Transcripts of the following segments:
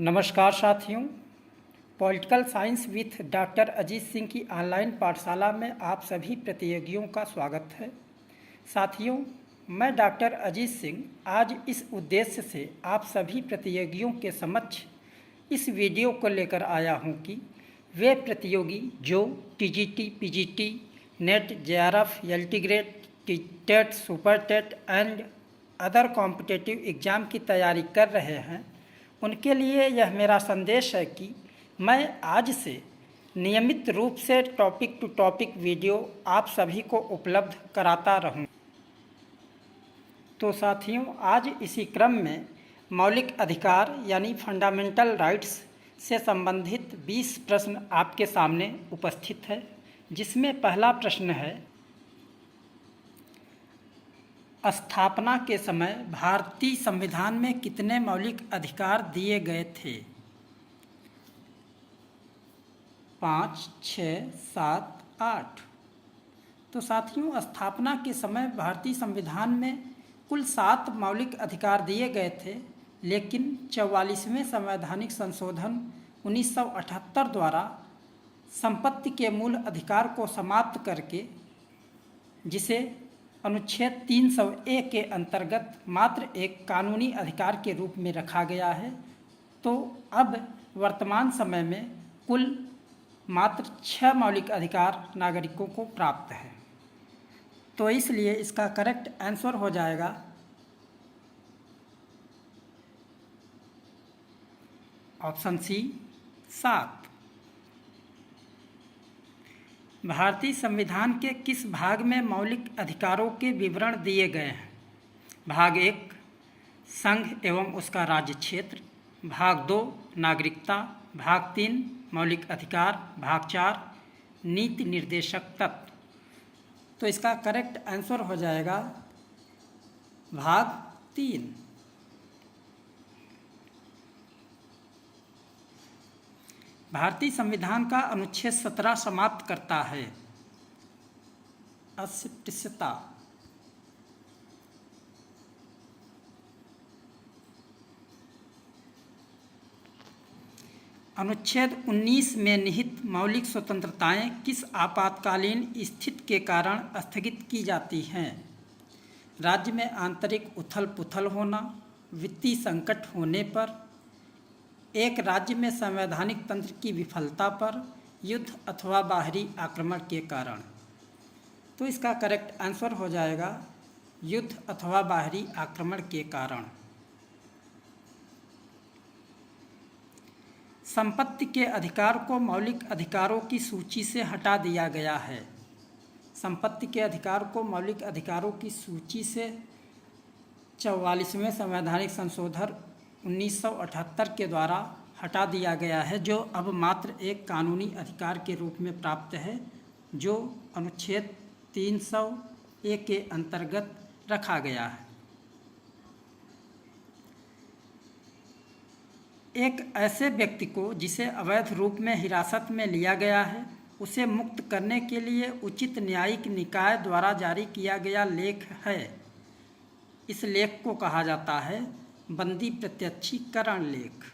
नमस्कार साथियों, political science with doctor Ajit Singh की ऑनलाइन पाठशाला में आप सभी प्रतियोगियों का स्वागत है। साथियों, मैं डॉक्टर अजीत सिंह आज इस उद्देश्य से आप सभी प्रतियोगियों के समक्ष इस वीडियो को लेकर आया हूं कि वे प्रतियोगी जो TGT, PGT, NET, JRF, LT grade, TET, super TET and other competitive exam की तैयारी कर रहे हैं, उनके लिए यह मेरा संदेश है कि मैं आज से नियमित रूप से टॉपिक टू टॉपिक वीडियो आप सभी को उपलब्ध कराता रहूं। तो साथियों, आज इसी क्रम में मौलिक अधिकार यानी फंडामेंटल राइट्स से संबंधित 20 प्रश्न आपके सामने उपस्थित है, जिसमें पहला प्रश्न है, स्थापना के समय भारतीय संविधान में कितने मौलिक अधिकार दिए गए थे? 5, 6, 7, 8। तो साथियों, स्थापना के समय भारतीय संविधान में कुल 7 मौलिक अधिकार दिए गए थे, लेकिन 44वें संवैधानिक संशोधन 1978 द्वारा संपत्ति के मूल अधिकार को समाप्त करके, जिसे अनुच्छेद 300A के अंतर्गत मात्र एक कानूनी अधिकार के रूप में रखा गया है। तो अब वर्तमान समय में कुल मात्र 6 मौलिक अधिकार नागरिकों को प्राप्त है। तो इसलिए इसका करेक्ट आंसर हो जाएगा ऑप्शन सी, 7। भारतीय संविधान के किस भाग में मौलिक अधिकारों के विवरण दिए गए हैं? भाग 1 संघ एवं उसका राज्य क्षेत्र, भाग 2 नागरिकता, भाग 3 मौलिक अधिकार, भाग 4 नीति निर्देशक तत्व। तो इसका करेक्ट आंसर हो जाएगा भाग 3। भारतीय संविधान का अनुच्छेद 17 समाप्त करता है अस्पृश्यता। अनुच्छेद 19 में निहित मौलिक स्वतंत्रताएं किस आपातकालीन स्थिति के कारण स्थगित की जाती हैं? राज्य में आंतरिक उथल पुथल होना, वित्तीय संकट होने पर, एक राज्य में संवैधानिक तंत्र की विफलता पर, युद्ध अथवा बाहरी आक्रमण के कारण। तो इसका करेक्ट आंसर हो जाएगा युद्ध अथवा बाहरी आक्रमण के कारण। संपत्ति के अधिकार को मौलिक अधिकारों की सूची से हटा दिया गया है। संपत्ति के अधिकार को मौलिक अधिकारों की सूची से 44वें संवैधानिक संशोधन 1978 के द्वारा हटा दिया गया है, जो अब मात्र एक कानूनी अधिकार के रूप में प्राप्त है, जो अनुच्छेद 300A के अंतर्गत रखा गया है। एक ऐसे व्यक्ति को जिसे अवैध रूप में हिरासत में लिया गया है, उसे मुक्त करने के लिए उचित न्यायिक निकाय द्वारा जारी किया गया लेख है। इस लेख को कहा जाता है बंदी प्रत्यक्षीकरण लेख।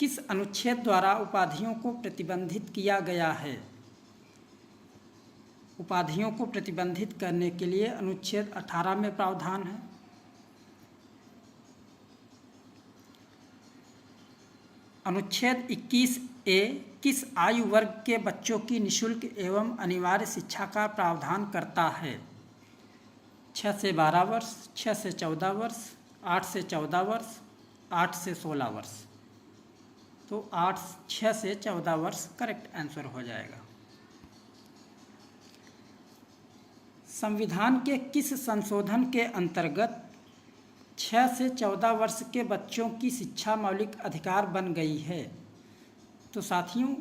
किस अनुच्छेद द्वारा उपाधियों को प्रतिबंधित किया गया है? उपाधियों को प्रतिबंधित करने के लिए अनुच्छेद 18 में प्रावधान है। अनुच्छेद 21A किस आयु वर्ग के बच्चों की निःशुल्क एवं अनिवार्य शिक्षा का प्रावधान करता है? 6 से 12 वर्ष, 6 से 14 वर्ष, 8 से 14 वर्ष, 8 से 16 वर्ष। तो 6 से 14 वर्ष करेक्ट आंसर हो जाएगा। संविधान के किस संशोधन के अंतर्गत 6 से 14 वर्ष के बच्चों की शिक्षा मौलिक अधिकार बन गई है? तो साथियों,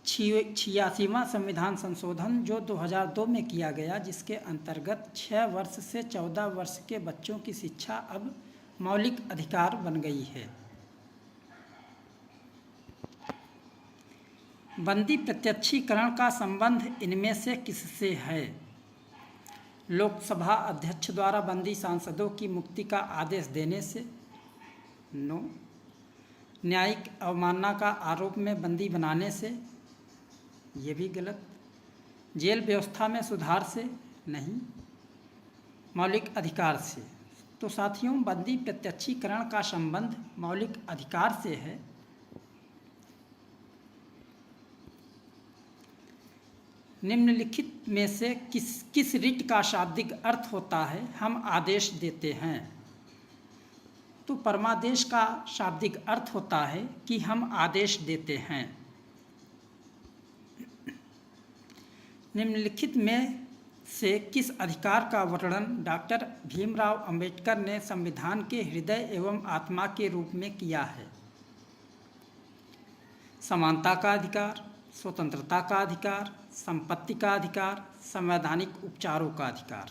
86वां संविधान संशोधन जो 2002 में किया गया, जिसके अंतर्गत 6 वर्ष से 14 वर्ष के बच्चों की शिक्षा अब मौलिक अधिकार बन गई है। बंदी प्रत्यक्षीकरण का संबंध इनमें से किससे है? लोकसभा अध्यक्ष द्वारा बंदी सांसदों की मुक्ति का आदेश देने से, नो। न्यायिक अवमानना का आरोप में बंदी बनाने से, ये भी गलत। जेल व्यवस्था में सुधार से, नहीं। मौलिक अधिकार से। तो साथियों, बंदी प्रत्यक्षीकरण का संबंध मौलिक अधिकार से है। निम्नलिखित में से किस रिट का शाब्दिक अर्थ होता है, हम आदेश देते हैं। तो परमादेश का शाब्दिक अर्थ होता है कि हम आदेश देते हैं। निम्नलिखित में से किस अधिकार का वर्णन डॉक्टर भीमराव अंबेडकर ने संविधान के हृदय एवं आत्मा के रूप में किया है? समानता का अधिकार, स्वतंत्रता का अधिकार, संपत्ति का अधिकार, संवैधानिक उपचारों का अधिकार।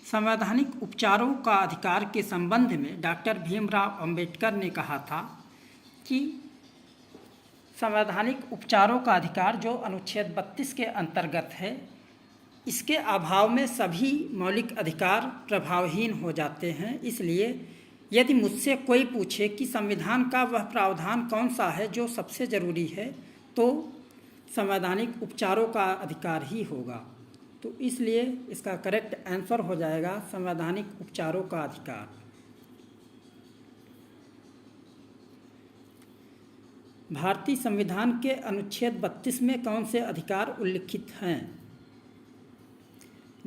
संवैधानिक उपचारों का अधिकार के संबंध में डॉक्टर भीमराव अंबेडकर ने कहा था कि संवैधानिक उपचारों का अधिकार जो अनुच्छेद 32 के अंतर्गत है, इसके अभाव में सभी मौलिक अधिकार प्रभावहीन हो जाते हैं। इसलिए यदि मुझसे कोई पूछे कि संविधान का वह प्रावधान कौन सा है जो सबसे ज़रूरी है, तो संवैधानिक उपचारों का अधिकार ही होगा। तो इसलिए इसका करेक्ट आंसर हो जाएगा संवैधानिक उपचारों का अधिकार। भारतीय संविधान के अनुच्छेद 32 में कौन से अधिकार उल्लिखित हैं?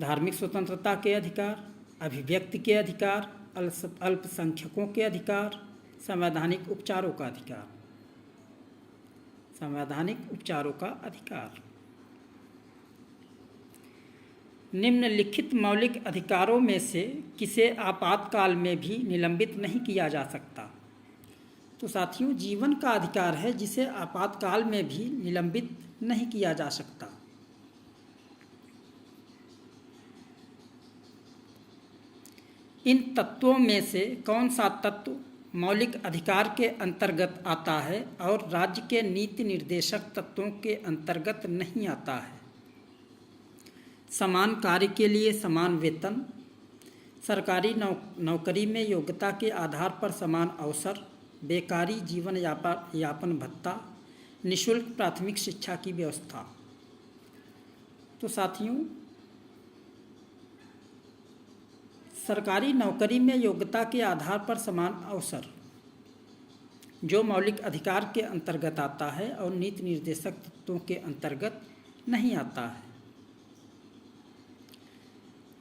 धार्मिक स्वतंत्रता के अधिकार, अभिव्यक्ति के अधिकार, अल्पसंख्यकों के अधिकार, संवैधानिक उपचारों का अधिकार। संवैधानिक उपचारों का अधिकार। निम्नलिखित मौलिक अधिकारों में से किसे आपातकाल में भी निलंबित नहीं किया जा सकता? तो साथियों, जीवन का अधिकार है जिसे आपातकाल में भी निलंबित नहीं किया जा सकता। इन तत्वों में से कौन सा तत्व मौलिक अधिकार के अंतर्गत आता है और राज्य के नीति निर्देशक तत्वों के अंतर्गत नहीं आता है? समान कार्य के लिए समान वेतन, सरकारी नौकरी में योग्यता के आधार पर समान अवसर, बेकारी जीवन यापन भत्ता, निःशुल्क प्राथमिक शिक्षा की व्यवस्था। तो साथियों, सरकारी नौकरी में योग्यता के आधार पर समान अवसर जो मौलिक अधिकार के अंतर्गत आता है और नीति निर्देशक तत्वों के अंतर्गत नहीं आता है।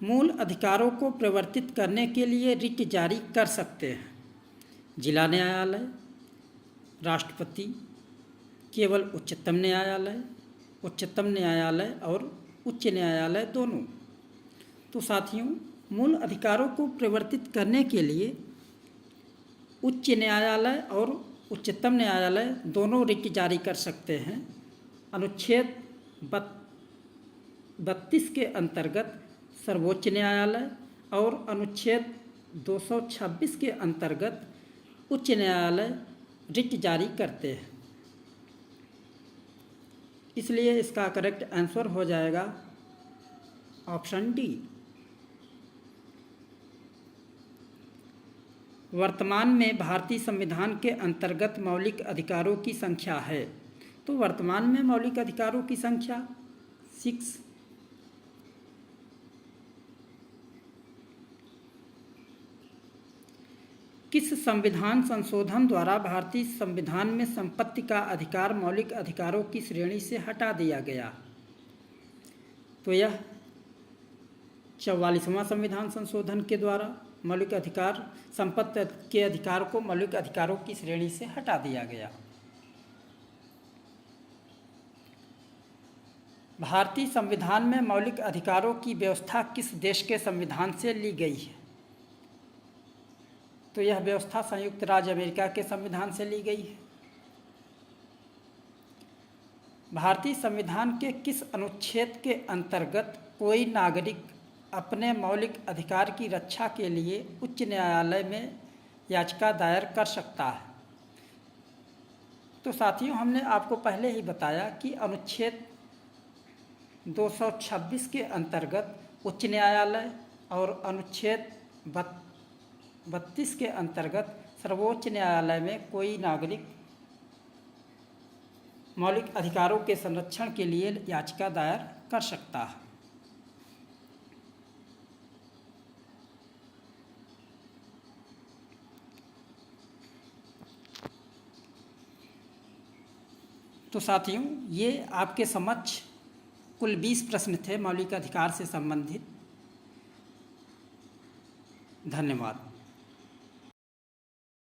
मूल अधिकारों को प्रवर्तित करने के लिए रिट जारी कर सकते हैं जिला न्यायालय, राष्ट्रपति, केवल उच्चतम न्यायालय और उच्च न्यायालय दोनों। तो साथियों, मूल अधिकारों को प्रवर्तित करने के लिए उच्च न्यायालय और उच्चतम न्यायालय दोनों रिट जारी कर सकते हैं। अनुच्छेद 32 के अंतर्गत सर्वोच्च न्यायालय और अनुच्छेद 226 के अंतर्गत उच्च न्यायालय रिट जारी करते हैं। इसलिए इसका करेक्ट आंसर हो जाएगा ऑप्शन डी। वर्तमान में भारतीय संविधान के अंतर्गत मौलिक अधिकारों की संख्या है। तो वर्तमान में मौलिक अधिकारों की संख्या 6। किस संविधान संशोधन द्वारा भारतीय संविधान में संपत्ति का अधिकार मौलिक अधिकारों की श्रेणी से हटा दिया गया? तो यह 44वां संविधान संशोधन के द्वारा मौलिक अधिकार, संपत्ति के अधिकार को मौलिक अधिकारों की श्रेणी से हटा दिया गया। भारतीय संविधान में मौलिक अधिकारों की व्यवस्था किस देश के संविधान से ली गई है? तो यह व्यवस्था संयुक्त राज्य अमेरिका के संविधान से ली गई है। भारतीय संविधान के किस अनुच्छेद के अंतर्गत कोई नागरिक अपने मौलिक अधिकार की रक्षा के लिए उच्च न्यायालय में याचिका दायर कर सकता है? तो साथियों, हमने आपको पहले ही बताया कि अनुच्छेद 226 के अंतर्गत उच्च न्यायालय और अनुच्छेद 32 के अंतर्गत सर्वोच्च न्यायालय में कोई नागरिक मौलिक अधिकारों के संरक्षण के लिए याचिका दायर कर सकता है। तो साथियों, ये आपके समक्ष कुल 20 प्रश्न थे मौलिक अधिकार से संबंधित। धन्यवाद।